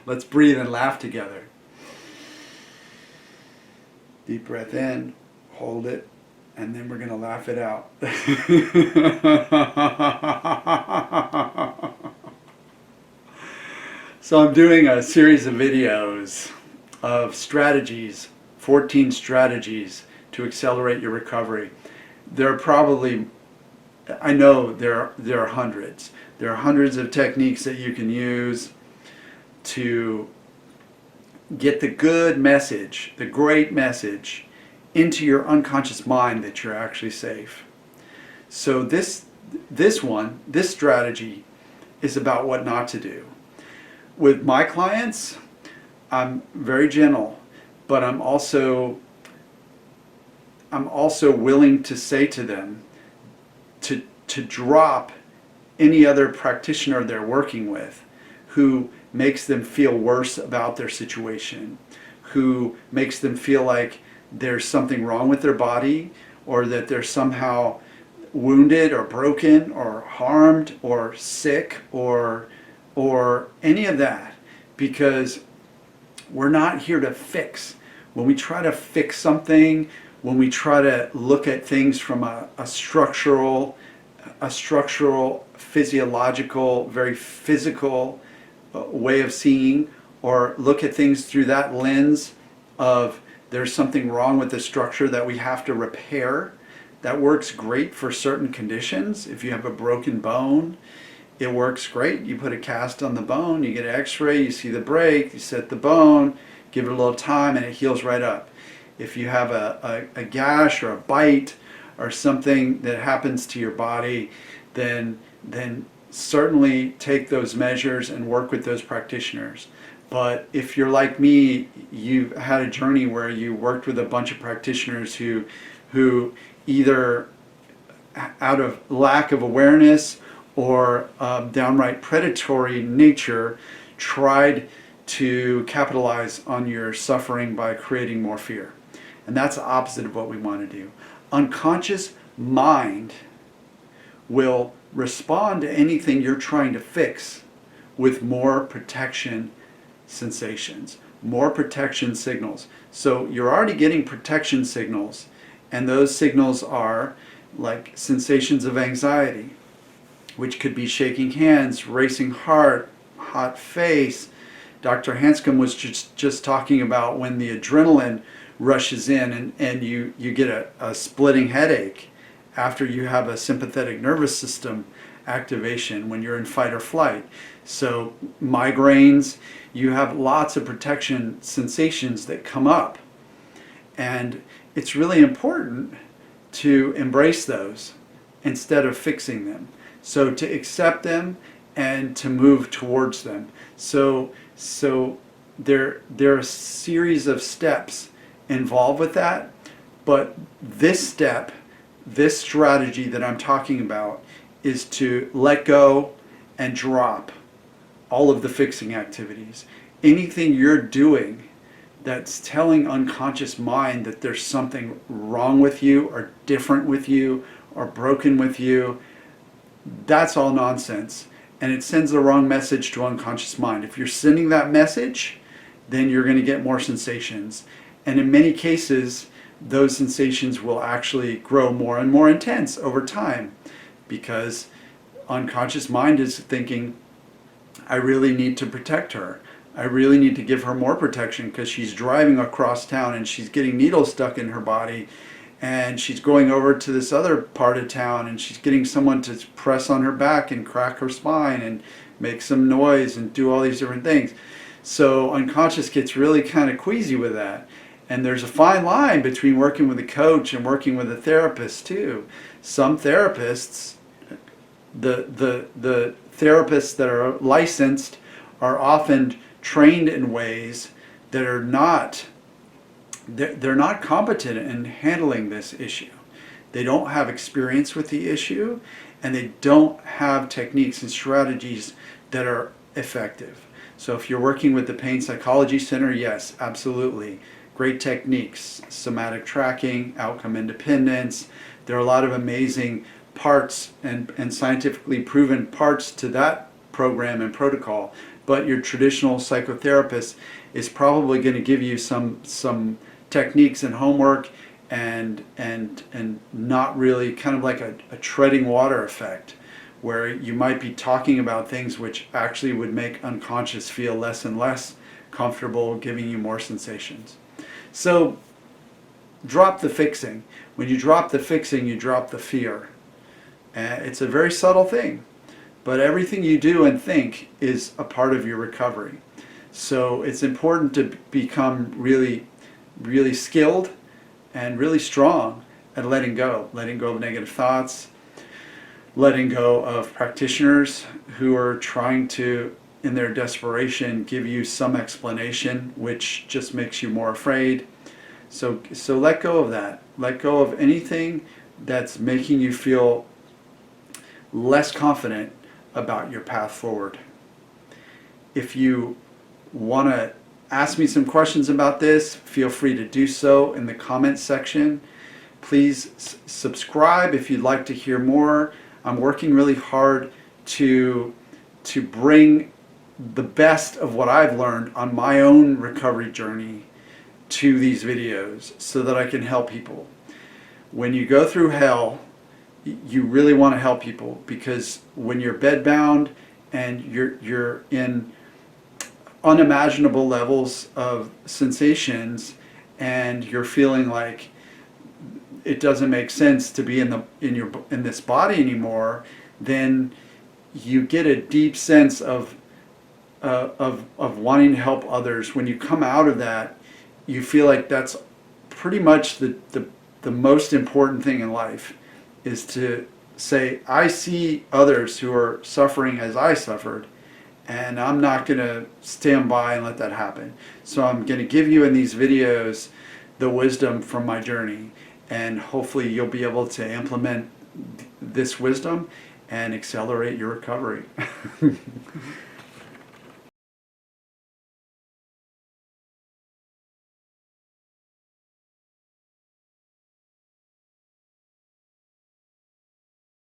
Let's breathe and laugh together. Deep breath in, hold it, and then we're going to laugh it out. So I'm doing a series of videos of strategies, 14 strategies to accelerate your recovery. There are probably, I know there are hundreds. There are hundreds of techniques that you can use to get the good message, the great message, into your unconscious mind that you're actually safe. So this strategy is about what not to do. With my clients, I'm very gentle, but I'm also willing to say to them to drop any other practitioner they're working with who makes them feel worse about their situation, who makes them feel like there's something wrong with their body, or that they're somehow wounded or broken or harmed or sick or any of that, because we're not here to fix. When we try to fix something, when we try to look at things from a structural, physiological, very physical way of seeing, or look at things through that lens of there's something wrong with the structure that we have to repair. That works great for certain conditions. If you have a broken bone, it works great. You put a cast on the bone, you get an x-ray, you see the break, you set the bone, give it a little time, and it heals right up. If you have a gash or a bite or something that happens to your body, then certainly take those measures and work with those practitioners. But if you're like me, you've had a journey where you worked with a bunch of practitioners who either out of lack of awareness or downright predatory nature tried to capitalize on your suffering by creating more fear. And that's the opposite of what we want to do. Unconscious mind will respond to anything you're trying to fix with more protection sensations, more protection signals. So you're already getting protection signals, and those signals are like sensations of anxiety, which could be shaking hands, racing heart, hot face. Dr. Hanscom was just talking about when the adrenaline rushes in and you get a splitting headache after you have a sympathetic nervous system activation when you're in fight or flight. So migraines, you have lots of protection sensations that come up. And it's really important to embrace those instead of fixing them. So to accept them and to move towards them. So there are a series of steps involved with that, but this step, this strategy that I'm talking about, is to let go and drop all of the fixing activities. Anything you're doing that's telling unconscious mind that there's something wrong with you or different with you or broken with you, that's all nonsense. And it sends the wrong message to unconscious mind. If you're sending that message, then you're going to get more sensations. And in many cases, those sensations will actually grow more and more intense over time, because unconscious mind is thinking, I really need to protect her. I really need to give her more protection because she's driving across town and she's getting needles stuck in her body, and she's going over to this other part of town and she's getting someone to press on her back and crack her spine and make some noise and do all these different things. So unconscious gets really kind of queasy with that. And there's a fine line between working with a coach and working with a therapist too. Some therapists, the therapists that are licensed, are often trained in ways that are not, they're not competent in handling this issue. They don't have experience with the issue, and they don't have techniques and strategies that are effective. So if you're working with the Pain Psychology Center, yes, absolutely. Great techniques, somatic tracking, outcome independence. There are a lot of amazing parts and scientifically proven parts to that program and protocol. but your traditional psychotherapist is probably going to give you some techniques and homework and not really, kind of like a treading water effect, where you might be talking about things which actually would make unconscious feel less and less comfortable, giving you more sensations. So drop the fixing. When you drop the fixing, you drop the fear. And it's a very subtle thing, but everything you do and think is a part of your recovery. So it's important to become really, really skilled and really strong at letting go of negative thoughts, letting go of practitioners who are trying to, in their desperation, give you some explanation which just makes you more afraid. So let go of that. Let go of anything that's making you feel less confident about your path forward. If you want to ask me some questions about this, feel free to do so in the comments section. Please subscribe if you'd like to hear more. I'm working really hard to bring the best of what I've learned on my own recovery journey to these videos so that I can help people. When you go through hell, you really want to help people, because when you're bedbound and you're in unimaginable levels of sensations and you're feeling like it doesn't make sense to be in this body anymore, then you get a deep sense of wanting to help others. When you come out of that, you feel like that's pretty much the most important thing in life, is to say, I see others who are suffering as I suffered, and I'm not going to stand by and let that happen. So I'm going to give you in these videos the wisdom from my journey, and hopefully you'll be able to implement this wisdom and accelerate your recovery.